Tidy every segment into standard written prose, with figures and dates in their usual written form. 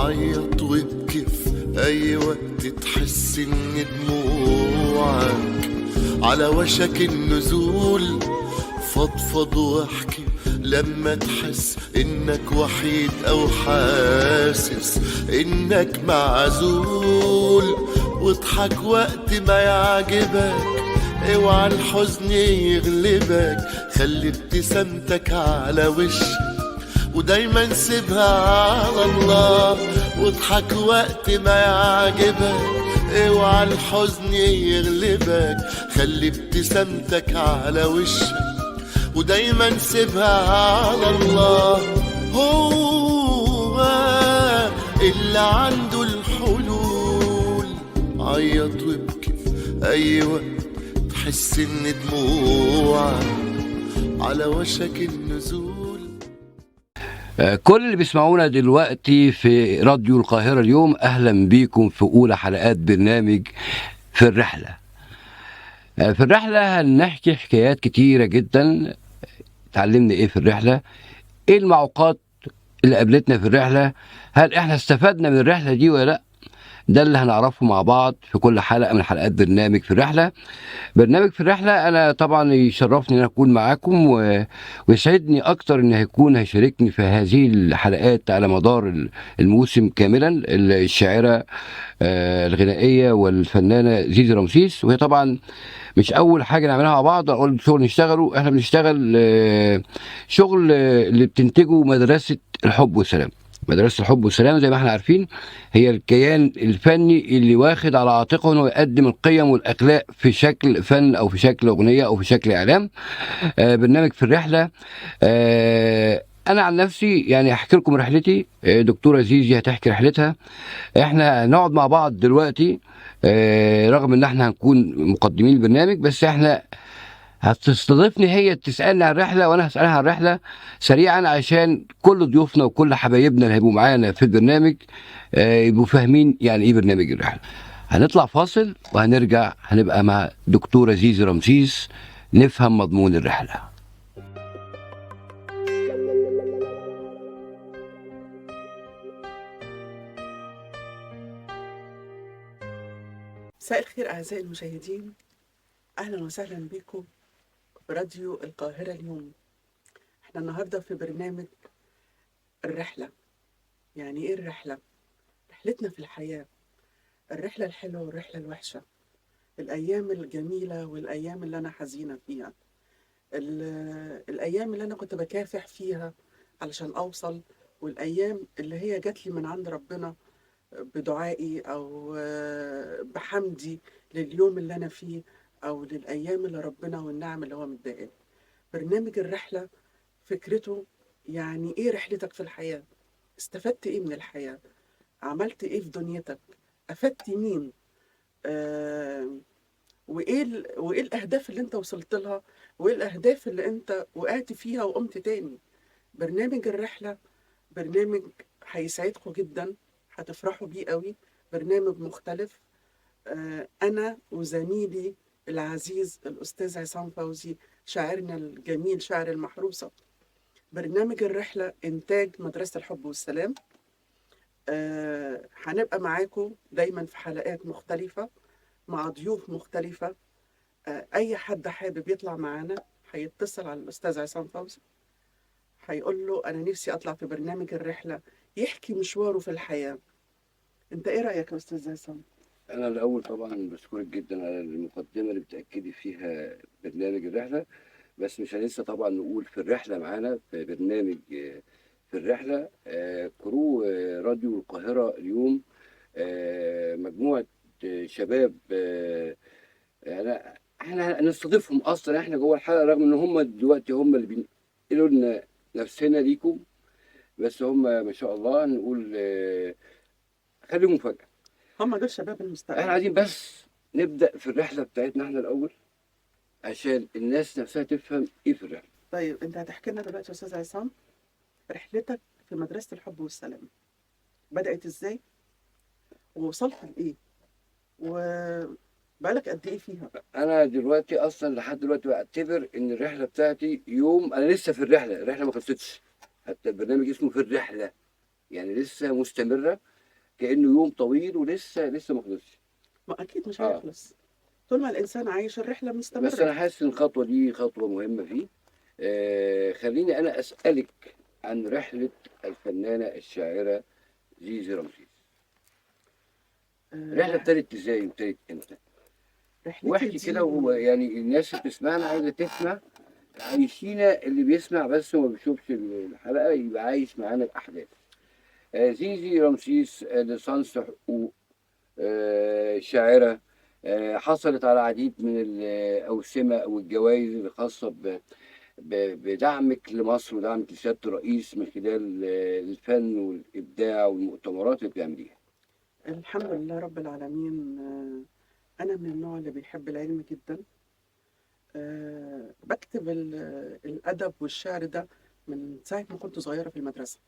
عيط وابكي في اي وقت تحس ان دموعك على وشك النزول. فضفض واحكي لما تحس انك وحيد او حاسس انك معزول. واضحك وقت ما يعجبك، اوعى الحزن يغلبك، خلي ابتسامتك على وشك ودايما سيبها على الله. واضحك وقت ما يعجبك، اوعى الحزن يغلبك، خلي ابتسامتك على وشك ودايما سيبها على الله. هو اللي عنده الحلول. عيط وابكي في اي وقت تحس ان دموعك على وشك النزول. كل اللي بيسمعونا دلوقتي في راديو القاهرة اليوم، أهلا بيكم في أولى حلقات برنامج في الرحلة. في الرحلة هنحكي حكايات كتيرة جدا. اتعلمنا ايه في الرحلة، ايه المعوقات اللي قابلتنا في الرحلة، هل احنا استفدنا من الرحلة دي ولا لا. ده اللي هنعرفه مع بعض في كل حلقة من حلقات برنامج في الرحلة. برنامج في الرحلة أنا طبعا يشرفني أن أكون معاكم ويسعدني أكتر أن هيشاركني في هذه الحلقات على مدار الموسم كاملا الشاعرة الغنائية والفنانة زيزي رمسيس. وهي طبعا مش أول حاجة نعملها مع بعض أقول شغل نشتغله، إحنا بنشتغل شغل اللي بتنتجه مدرسة الحب والسلام. مدرسة الحب والسلام زي ما احنا عارفين هي الكيان الفني اللي واخد على عاتقه انه يقدم القيم والاخلاق في شكل فن او في شكل اغنيه او في شكل اعلام. برنامج في الرحله. انا عن نفسي يعني احكي لكم رحلتي، دكتوره زيزي هتحكي رحلتها. احنا هنقعد مع بعض دلوقتي رغم ان احنا هنكون مقدمين البرنامج، بس احنا هتستضيفني هي تسألني عن الرحلة وأنا هسألها عن الرحلة سريعا عشان كل ضيوفنا وكل حبايبنا اللي هيبقوا معانا في البرنامج يبقوا فاهمين يعني إيه برنامج الرحلة. هنطلع فاصل وهنرجع هنبقى مع دكتورة زيزي رمسيس نفهم مضمون الرحلة. مساء الخير أعزائي المشاهدين، أهلا وسهلا بكم براديو القاهرة اليوم. احنا النهاردة في برنامج الرحلة. يعني ايه الرحلة؟ رحلتنا في الحياة، الرحلة الحلوة والرحلة الوحشة، الأيام الجميلة والأيام اللي أنا حزينة فيها، الأيام اللي أنا كنت بكافح فيها علشان أوصل، والأيام اللي هي جات لي من عند ربنا بدعائي أو بحمدي لليوم اللي أنا فيه أو للأيام اللي ربنا والنعم اللي هو مديها. برنامج الرحلة فكرته يعني إيه رحلتك في الحياة؟ استفدت إيه من الحياة؟ عملت إيه في دنيتك؟ أفدت مين؟ وإيه الأهداف اللي أنت وصلت لها؟ وإيه الأهداف اللي أنت وقعت فيها وقمت تاني؟ برنامج الرحلة برنامج هيسعدكم جدا، هتفرحوا بيه قوي. برنامج مختلف. أنا وزميلي العزيز الأستاذ عصام فوزي شاعرنا الجميل شاعر المحروسة. برنامج الرحلة إنتاج مدرسة الحب والسلام. هنبقى معاكم دايما في حلقات مختلفة مع ضيوف مختلفة. أي حد حابب يطلع معانا هيتصل على الأستاذ عصام فوزي، هيقول له أنا نفسي أطلع في برنامج الرحلة، يحكي مشواره في الحياة. أنت إيه رأيك يا أستاذ عصام؟ أنا الأول طبعا بشكرك جدا على المقدمة اللي بتأكدي فيها برنامج الرحلة، بس مش هننسى طبعا نقول في الرحلة معانا في برنامج في الرحلة كرو راديو القاهرة اليوم، مجموعة شباب احنا هنستضيفهم اصلا احنا جوه الحلقة رغم ان هم دلوقتي هم اللي بينقلوا لنا نفسنا ليكم، بس هم ما شاء الله نقول خليهم مفاجأة. هم دول شباب المستقبل. احنا عايزين بس نبدأ في الرحلة بتاعتنا احنا الأول عشان الناس نفسها تفهم ايه في الرحلة. طيب أنت هتحكي لنا دلوقتي يا أستاذ عصام رحلتك في مدرسة الحب والسلام بدأت إزاي؟ ووصلت لإيه؟ وبقالك قد إيه فيها؟ انا دلوقتي اصلا لحد دلوقتي بعتبر ان الرحله بتاعتي يوم انا لسه في الرحله ما خلصتش، حتى البرنامج اسمه في الرحله يعني لسه مستمره. كانه يوم طويل ولسه ما خلصش. ما اكيد مش اه هيخلص طول ما الانسان عايش، الرحله بس مستمره. انا حاسس ان الخطوه دي خطوه مهمه فيه. خليني انا اسالك عن رحله الفنانه الشاعره زيزي رمسيس. الرحله رح- ابتدت ازاي وابتدت امتى؟ رحلتي واحكي كده، دي وهو يعني الناس اللي بتسمعنا عايزه تسمع، عايشينا، اللي بيسمع بس وما بيشوفش الحلقه يبقى عايش معانا الاحداث. زيزي رمسيس ليسانس حقوق، شاعرة، حصلت على العديد من الأوسمة والجوائز الخاصة بدعمك لمصر ودعمك لسيادة الرئيس من خلال الفن والإبداع والمؤتمرات اللي بتعمليها. الحمد لله رب العالمين. انا من النوع اللي بيحب العلم جدا. بكتب الادب والشعر ده من ساعه ما كنت صغيره في المدرسه.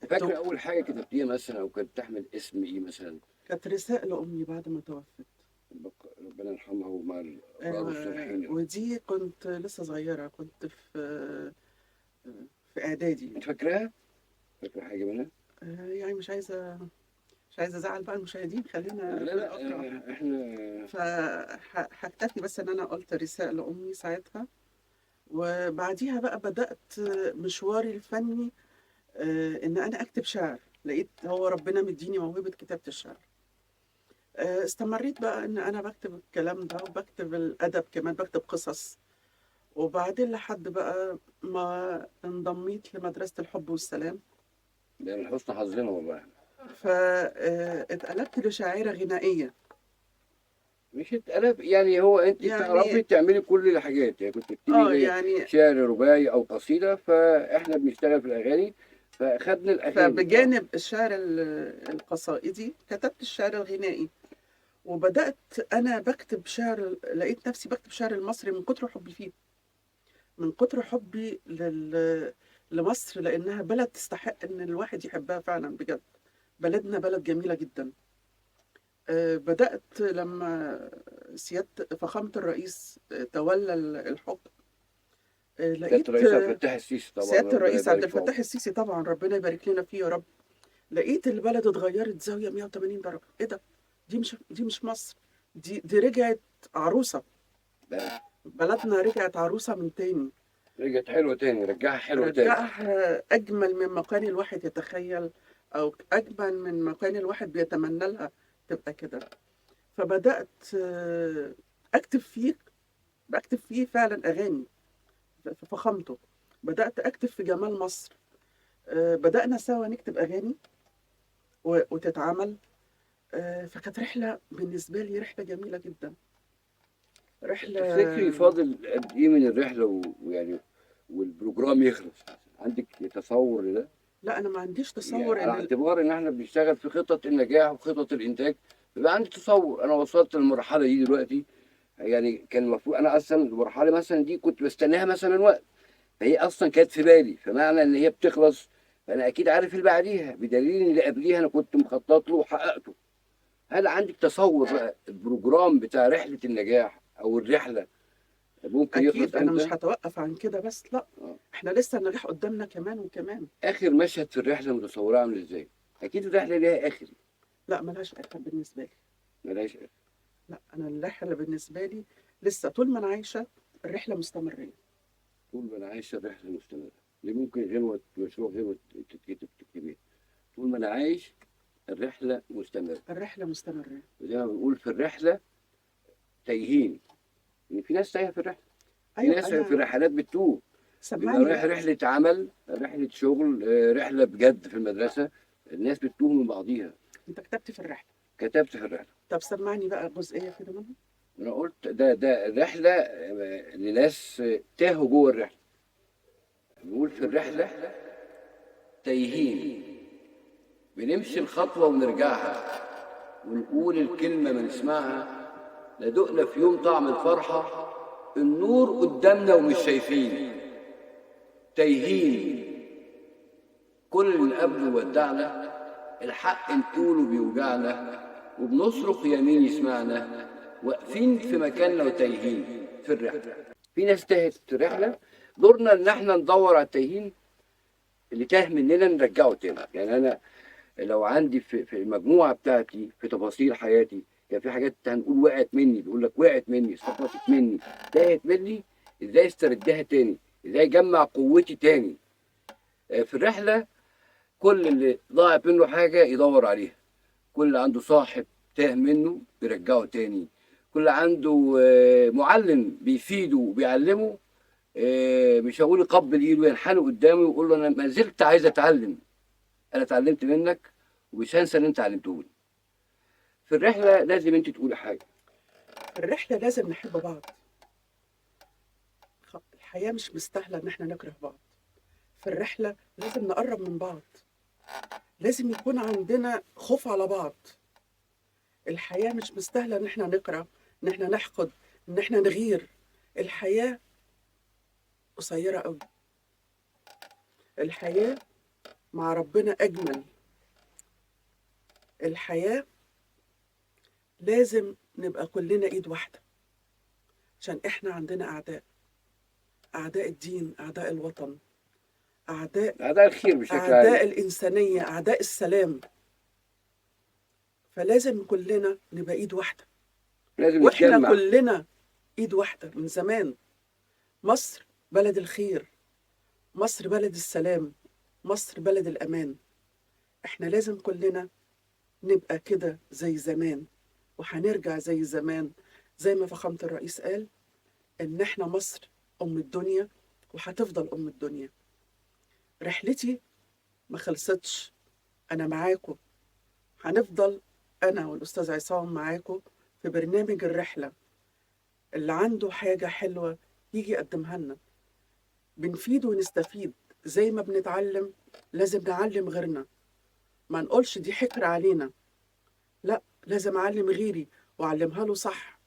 فاكرة أول حاجة كتبتيها مثلا أو كانت تحمل اسم إيه مثلا؟ كانت رسائل امي بعد ما توفت. ربنا يرحمها ومع الأبرار الصالحين. ودي كنت لسه صغيره، كنت في اعدادي. أنت فاكراها؟ فاكرة حاجة منها؟ يعني مش عايزه ازعل بقى المشاهدين، خلينا لا في لا، الاقرا. إحنا فهكتفي بس ان انا قلت رسائل امي ساعتها. وبعديها بقى بدات مشواري الفني، ان انا اكتب شعر. لقيت هو ربنا مديني موهبه كتابه الشعر. استمريت بقى ان انا بكتب الكلام ده، وبكتب الادب كمان، بكتب قصص. وبعدين لحد بقى ما انضميت لمدرسه الحب والسلام. ده من حسن حظنا والله. فاتقلبت لشاعره غنائيه. مش اتقلب يعني، هو انت يعني بتعرفي تعملي كل الحاجات، يعني كنت بتكتبي لي يعني شعر رباعي او قصيده، فاحنا بنشتغل في الاغاني فاخدنا الاغاني. فبجانب الشعر القصائدي كتبت الشعر الغنائي. وبدأت أنا بكتب شعر، لقيت نفسي بكتب شعر المصري من كتر حبي فيه، من كتر حبي لمصر، لأنها بلد تستحق إن الواحد يحبها فعلا بجد. بلدنا بلد جميلة جدا. بدأت لما سيادة فخامة الرئيس تولى الحكم. سياده لقيت الرئيس عبد الفتاح السيسي طبعا سيادة ربنا الرئيس عبد يبارك في عمره. الفتاح السيسي طبعا ربنا يبارك لنا فيه يا رب. لقيت البلد اتغيرت زاوية 180 درجة. ايه ده؟ دي مش مصر. دي رجعت عروسة. لا، بلدنا رجعت عروسة من تاني. رجعت حلوه تاني، رجعها حلوه تاني. رجعها أجمل مما كان الواحد يتخيل، أو أجمل مما كان الواحد بيتمنى لها تبقى كده. فبدأت بكتب فيه فعلا أغاني في فخامته. بدأت أكتب في جمال مصر. بدأنا سوا نكتب أغاني وتتعمل. فكانت رحلة بالنسبة لي، رحلة جميلة جدا. رحلة. تفتكري فاضل قد ايه من الرحله ويعني والبروجرام يخلص؟ عندك تصور لده؟ لا، أنا ما عنديش يعني تصور على إن اعتبار ان احنا بنشتغل في خطط النجاح وخطط الانتاج، يبقى عندي تصور انا وصلت للمرحله دي دلوقتي. يعني كان المفروض انا اصلا المرحله مثلا دي كنت بستناها مثلا وقت، فهي اصلا كانت في بالي، فمعنى ان هي بتخلص فانا اكيد عارف اللي بعديها، بدليل ان اللي قبليها انا كنت مخطط له وحققته. هل عندك تصور بقى البروجرام بتاع رحله النجاح او الرحله ممكن أكيد يخلص أنا مش امتى؟ هتوقف عن كده، بس لا، آه. إحنا لسه النجاح قدامنا كمان وكمان. اخر مشهد في الرحله متصوراه عامل ازاي؟ اكيد الرحله ليها اخر. لا، ملهاش آخر بالنسبة لي. ملهاش اخر. لا، أنا الرحلة بالنسبة لي لسه طول ما أنا عايشة الرحلة مستمرة. طول ما انا عايش الرحله مستمره. دي ممكن غير مشروع غير تكتبيه. طول ما انا عايش الرحله مستمره. الرحلة مستمرة. وزي ما بنقول في الرحله تايهين، يعني في ناس تايهه في الرحله، في أيوة، ناس في أنا الرحلات بتتوه. بيبقى سمعني رايح بقى. رحله عمل، رحله شغل، رحله بجد في المدرسه، الناس بتتوه من بعضيها. أنت كتبت في الرحلة. كتبت في الرحله. طب سمعني بقى جزئية كده منها. انا قلت ده الرحله لناس تاهوا جوه الرحله. بنقول في الرحله تايهين، بنمشي الخطوه ونرجعها، ونقول الكلمه ما نسمعها، لا دقنا في يوم طعم الفرحه، النور قدامنا ومش شايفين. تايهين، كل اللي قبله ودعنا، الحق نقوله بيوجعنا، وبنصرخ يمين يسمعنا، واقفين في مكاننا وتايهين في الرحله. في ناس تاهت في الرحله، دورنا ان احنا ندور على التايهين اللي تاه مننا نرجعه تاني. يعني انا لو عندي في المجموعه بتاعتي في تفاصيل حياتي كان في حاجات هنقول وقعت مني، بيقول لك وقعت مني، سقطت مني، تاهت مني، ازاي استردها تاني، ازاي اجمع قوتي تاني. في الرحله كل اللي ضاعت منه حاجه يدور عليها، كل اللي عنده صاحب تاه منه بيرجعه تاني، كل اللي عنده معلم بيفيده وبيعلمه، مش هقول يقبل ايده، ينحني قدامه ويقول له انا ما زلت عايز اتعلم، انا اتعلمت منك ومش هنسى اللي انت علمته لي. في الرحله لازم انت تقولي حاجه. في الرحلة لازم نحب بعض. الحياة مش مستاهلة إن إحنا نكره بعض. في الرحلة لازم نقرب من بعض، لازم يكون عندنا خوف على بعض. الحياة مش مستاهلة إن إحنا نكره، إن إحنا نحقد، إن إحنا نغير. الحياة قصيرة أوي. الحياة مع ربنا أجمل. الحياة لازم نبقى كلنا إيد واحدة، عشان إحنا عندنا أعداء، أعداء الدين، أعداء الوطن، هذا الخير بشكل عام. أعداء الإنسانية، أعداء السلام. فلازم كلنا نبقى إيد واحدة، لازم وإحنا نتجمع. كلنا إيد واحدة من زمان. مصر بلد الخير، مصر بلد السلام، مصر بلد الأمان. إحنا لازم كلنا نبقى كده زي زمان، وهنرجع زي زمان، زي ما فخامة الرئيس قال إن إحنا مصر أم الدنيا وهتفضل أم الدنيا. رحلتي ما خلصتش، أنا معاكم. هنفضل أنا والأستاذ عصام معاكم في برنامج الرحلة. اللي عنده حاجة حلوة يجي يقدمها لنا، بنفيد ونستفيد. زي ما بنتعلم لازم نعلم غيرنا، ما نقولش دي حكر علينا، لا، لازم أعلم غيري وأعلمها له صح،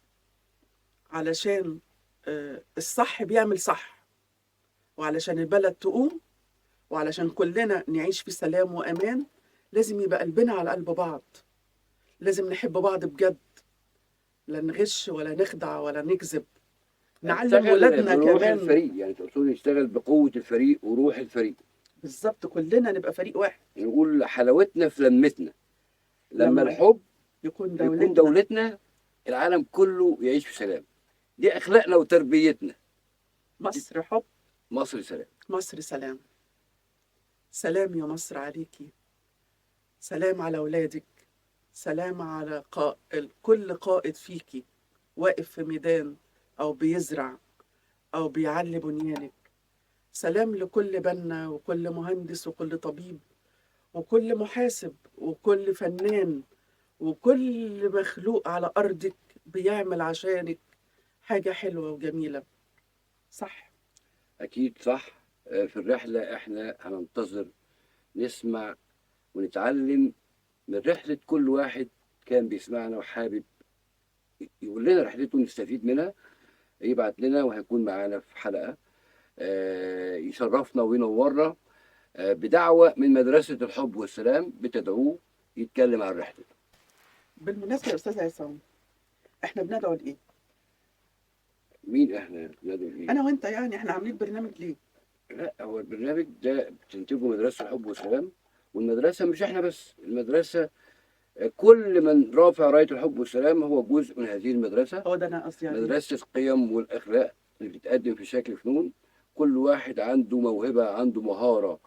علشان الصح بيعمل صح، وعلشان البلد تقوم، وعلشان كلنا نعيش في سلام وأمان. لازم يبقى قلبنا على قلب بعض، لازم نحب بعض بجد، لا نغش ولا نخدع ولا نكذب. نعلم اشتغل ولادنا بروح كمان. الفريق، يعني تقصدي نشتغل بقوه الفريق وروح الفريق. بالظبط، كلنا نبقى فريق واحد. نقول حلاوتنا في لمتنا، لما لما الحب يكون يكون دولتنا دولتنا العالم كله يعيش في سلام. دي اخلاقنا وتربيتنا. مصر حب، مصر سلام. مصر سلام. سلام يا مصر عليكي، سلام على ولادك، سلام على كل قائد فيكي واقف في ميدان أو بيزرع أو بيعلي بنيانك. سلام لكل بنا وكل مهندس وكل طبيب وكل محاسب وكل فنان وكل مخلوق على أرضك بيعمل عشانك حاجة حلوة وجميلة. صح؟ اكيد صح. في الرحله احنا هننتظر نسمع ونتعلم من رحله كل واحد كان بيسمعنا وحابب يقول لنا رحلته نستفيد منها، يبعت لنا وهيكون معانا في حلقه يشرفنا وينورنا، بدعوة من مدرسة الحب والسلام بتدعوه يتكلم عن رحلته. بالمناسبة يا أستاذ عصام، إحنا بندعو لإيه؟ مين احنا بندعو ايه؟ أنا وأنت، يعني إحنا عاملين برنامج ليه؟ لا، هو البرنامج ده بتنتجه مدرسة الحب والسلام، والمدرسة مش احنا بس، المدرسة كل من رافع راية الحب والسلام هو جزء من هذه المدرسة. هو ده أنا قصدي عليه. مدرسة القيم والأخلاق اللي بتتقدم في شكل فنون. كل واحد عنده موهبة، عنده مهارة،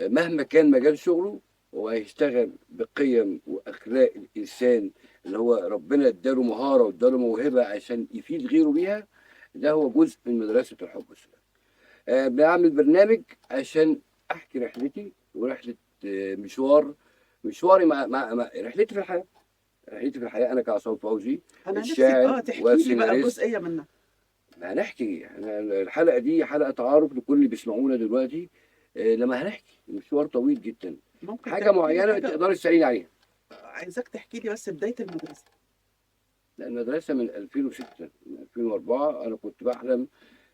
مهما كان مجال شغله هو هيشتغل بقيم واخلاق الانسان اللي هو ربنا اداله مهاره واداله موهبه عشان يفيد غيره بيها. ده هو جزء من مدرسه الحب والسلام. بعمل برنامج عشان احكي رحلتي ورحله مشواري مع رحلتي في الحياه. رحلتي في الحياه انا كعصام فوزي أنا نفسي الشاعر تحكي لي بقى والسيناريست. جزئية منها. هنحكي احنا الحلقه دي حلقه تعارف لكل اللي بيسمعونا دلوقتي. لما هنحكي مشوار طويل جدا، ممكن حاجه تحكي لي معينه حاجة؟ تقدري تساليني عليها. عايزاك تحكي لي بس بداية المدرسة. لا، المدرسه من 2006 من 2004 انا كنت بحلم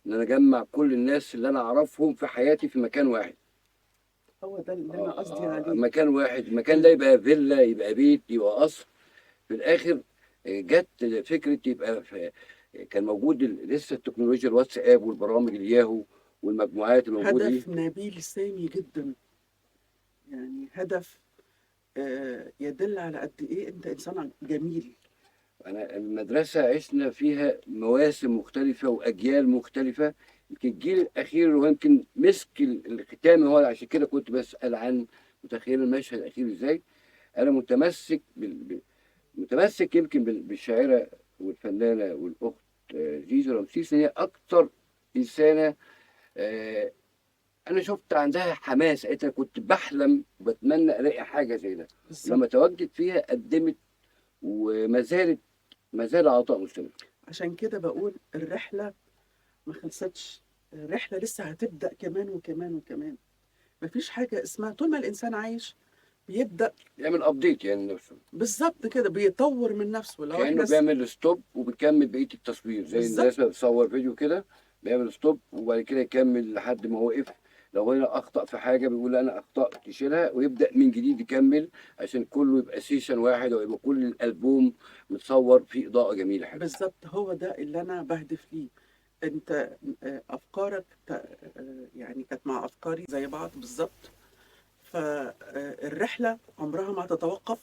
ان انا اجمع كل الناس اللي انا اعرفهم في حياتي في مكان واحد. هو ده اللي أنا قصدي عليه. مكان واحد، المكان ده يبقى فيلا، يبقى بيت، يبقى قصر. في الاخر جت فكره يبقى كان موجود لسه التكنولوجيا، الواتساب والبرامج الياهو والمجموعات الموجوده دي. هدف نبيل سامي جدا، يعني هدف يدل على قد ايه انت انسان جميل. أنا المدرسة عشنا فيها مواسم مختلفة وأجيال مختلفة. يمكن الجيل الأخير هو يمكن مسك الختام، هو عشان كده كنت بسأل عن متخيل المشهد الأخير إزاي. أنا متمسك متمسك يمكن بالشاعرة والفنانة والأخت زيزو رمسيس، إن هي أكتر إنسانة آه، أنا شفت عندها حماس. أنا كنت بحلم وبتمنى ألاقي حاجة زي ده، بالظبط. لما تواجدت فيها قدمت وما زالت ما زال عطاء مستمر. عشان كده بقول الرحلة ما خلصتش، الرحلة لسه هتبدأ كمان وكمان وكمان. مفيش حاجة اسمها طول ما الإنسان عايش بيبدأ. يعمل ابديت يعني نفسه، بالظبط كده، بيطور من نفسه. لو كأنه احنا بيعمل ستوب وبيكمل بقية التصوير، زي بالظبط. الناس اللي بتصور فيديو كده، بيعمل ستوب وبعد كده يكمل لحد ما هو وقف. لو هنا أخطأ في حاجة بيقول أنا أخطأت، يشيلها ويبدأ من جديد يكمل، عشان كله يبقى سيشن واحد أو يبقى كل الألبوم متصور فيه إضاءة جميلة حلوة. بالظبط، هو ده اللي أنا بهدف ليه. أنت أفكارك يعني كانت مع أفكاري زي بعض بالظبط. فالرحلة عمرها ما هتتوقف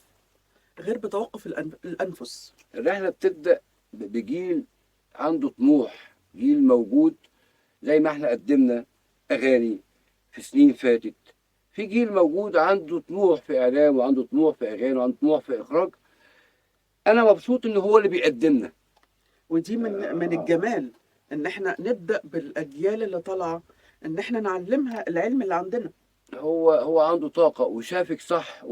غير بتوقف الأنفس. الرحلة بتبدأ بجيل عنده طموح، جيل موجود زي ما احنا قدمنا أغاني في سنين فاتت. في جيل موجود عنده طموح في إعلام وعنده طموح في أغاني وعنده طموح في إخراج. أنا مبسوط إن هو اللي بيقدمنا. ودي من الجمال إن احنا نبدأ بالأجيال اللي طالعة، إن احنا نعلمها العلم اللي عندنا. هو عنده طاقة وشافك صح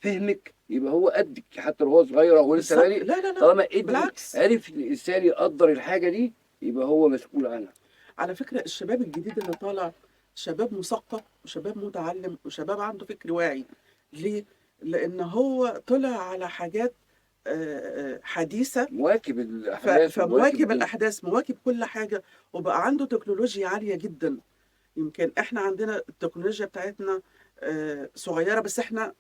فهمك، يبقى هو قدك حتى لو هو صغير أو لسه بالظبط. بادئ. لا لا لا، طالما قدر بالعكس. عرف الإنسان يقدر الحاجة دي، يبقى هو مسؤول عنها. على فكرة الشباب الجديد اللي طالع شباب مثقف وشباب متعلم وشباب عنده فكر واعي. ليه؟ لأن هو طلع على حاجات حديثة. مواكب الأحداث ومواكب فمواكب الدنيا. الأحداث، مواكب كل حاجة، وبقى عنده تكنولوجيا عالية جدا. يمكن احنا عندنا التكنولوجيا بتاعتنا صغيرة، بس احنا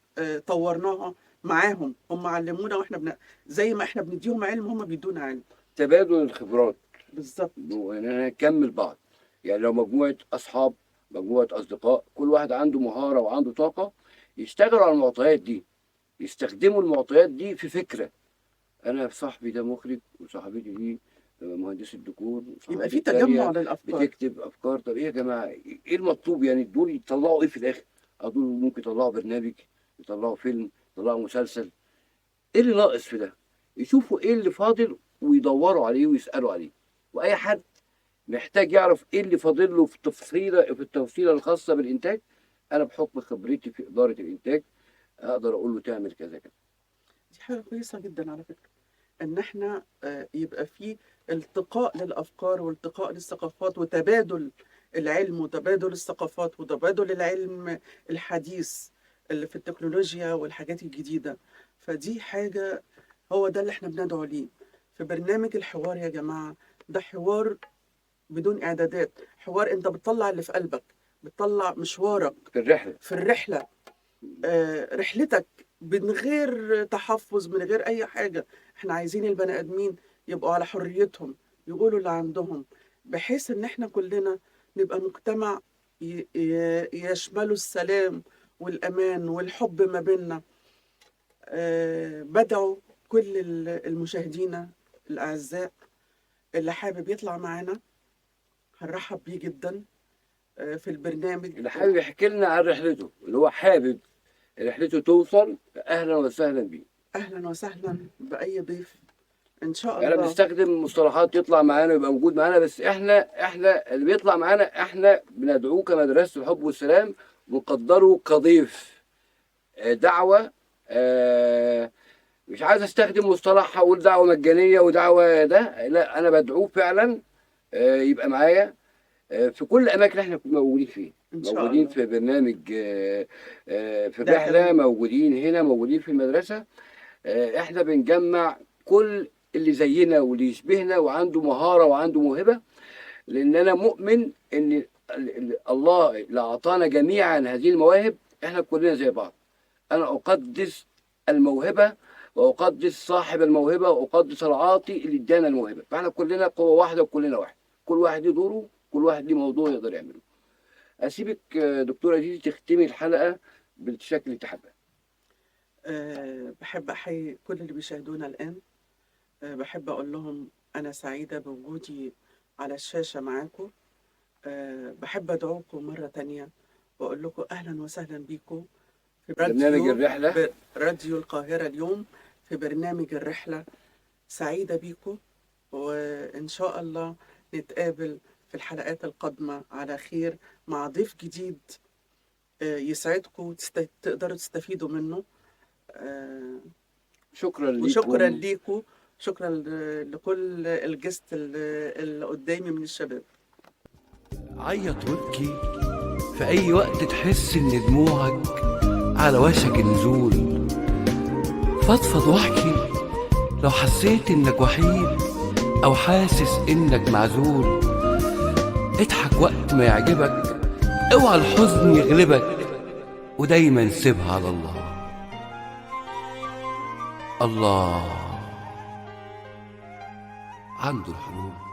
طورناها معاهم. هم علمونا واحنا زي ما احنا بنديهم علم هم بيدونا علم. تبادل الخبرات بالظبط. وإننا نكمل بعض. يعني لو مجموعة أصحاب، مجموعة أصدقاء، كل واحد عنده مهارة وعنده طاقة، يشتغلوا على المعطيات دي، يستخدموا المعطيات دي في فكرة. أنا صاحبي ده مخرج، وصاحبتي دي مهندسة ديكور، يبقى وصاحبتي في تجمع التانية للأفكار. بتكتب أفكار. طب إيه يا جماعة؟ إيه المطلوب يعني؟ دول يطلعوا إيه في الآخر؟ دول ممكن يطلعوا برنامج، يطلعوا فيلم، يطلعوا مسلسل. إيه اللي ناقص في ده؟ يشوفوا إيه اللي فاضل ويدوروا عليه ويسألوا عليه. وأي حد محتاج يعرف ايه اللي فاضل له في التفصيله الخاصه بالانتاج، انا بحكم خبرتي في اداره الانتاج اقدر اقول له تعمل كذا كذا. دي حاجة كويسة جدا على فكرة، ان احنا يبقى في التقاء للأفكار والتقاء للثقافات وتبادل العلم وتبادل الثقافات وتبادل العلم الحديث اللي في التكنولوجيا والحاجات الجديدة. فدي حاجة، هو ده اللي احنا بندعو ليه في برنامج الحوار يا جماعة. ده حوار بدون إعدادات، حوار انت بتطلع اللي في قلبك، بتطلع مشوارك في الرحله في الرحلة، رحلتك من غير تحفظ، من غير أي حاجة. احنا عايزين البني آدمين يبقوا على حريتهم، يقولوا اللي عندهم، بحيث ان احنا كلنا نبقى مجتمع يشمله السلام والأمان والحب ما بيننا. بدعو كل المشاهدين الأعزاء اللي حابب يطلع معانا هنرحب بيه جدا في البرنامج. اللي حابب يحكي لنا عن رحلته، اللي هو حابب رحلته توصل، اهلا وسهلا بيه. أهلا وسهلا بأي ضيف إن شاء انا الله. بنستخدم مصطلحات يطلع معانا ويبقى موجود معانا، بس احنا اللي بيطلع معانا احنا بندعوه كمدرسه الحب والسلام، ونقدره كضيف. دعوه. مش عايز استخدم مصطلح هقول دعوه مجانيه ودعوه ده، لا، انا بدعوه فعلا يبقى معايا في كل الاماكن اللي احنا موجودين فيه. إن شاء موجودين الله. في برنامج في ده الرحله، كان موجودين هنا، موجودين في المدرسه. احنا بنجمع كل اللي زينا واللي يشبهنا وعنده مهاره وعنده موهبه، لان انا مؤمن ان الله اللي اعطانا جميعا هذه المواهب، احنا كلنا زي بعض. انا اقدس الموهبه، واقدس صاحب الموهبه، واقدس العاطي اللي ادانا الموهبه. فاحنا كلنا قوه واحده وكلنا واحد، كل واحد ليه دوره، كل واحد ليه موضوع يقدر يعمله. اسيبك دكتوره دي تختمي الحلقه بالشكل اللي تحبها. بحب أحيي كل اللي بيشاهدونا الآن. بحب أقول لهم أنا سعيدة بوجودي على الشاشة معاكم. بحب أدعوكم مرة تانية وأقول لكم أهلا وسهلا بيكم في برنامج الرحلة. راديو القاهرة اليوم، في برنامج الرحلة. سعيدة بيكم، وإن شاء الله نتقابل في الحلقات القادمة على خير مع ضيف جديد يسعدكم تقدروا تستفيدوا منه. شكرا لكم. وشكرا ليكم، شكرا لكل الجست اللي قدامي من الشباب. عيط وابكي في أي وقت تحس إن دموعك على وشك النزول. فضفض واحكي لو حسيت إنك وحيد أو حاسس إنك معزول. اضحك وقت ما يعجبك، اوعى الحزن يغلبك، ودايما سيبها على الله. الله عنده الحلول.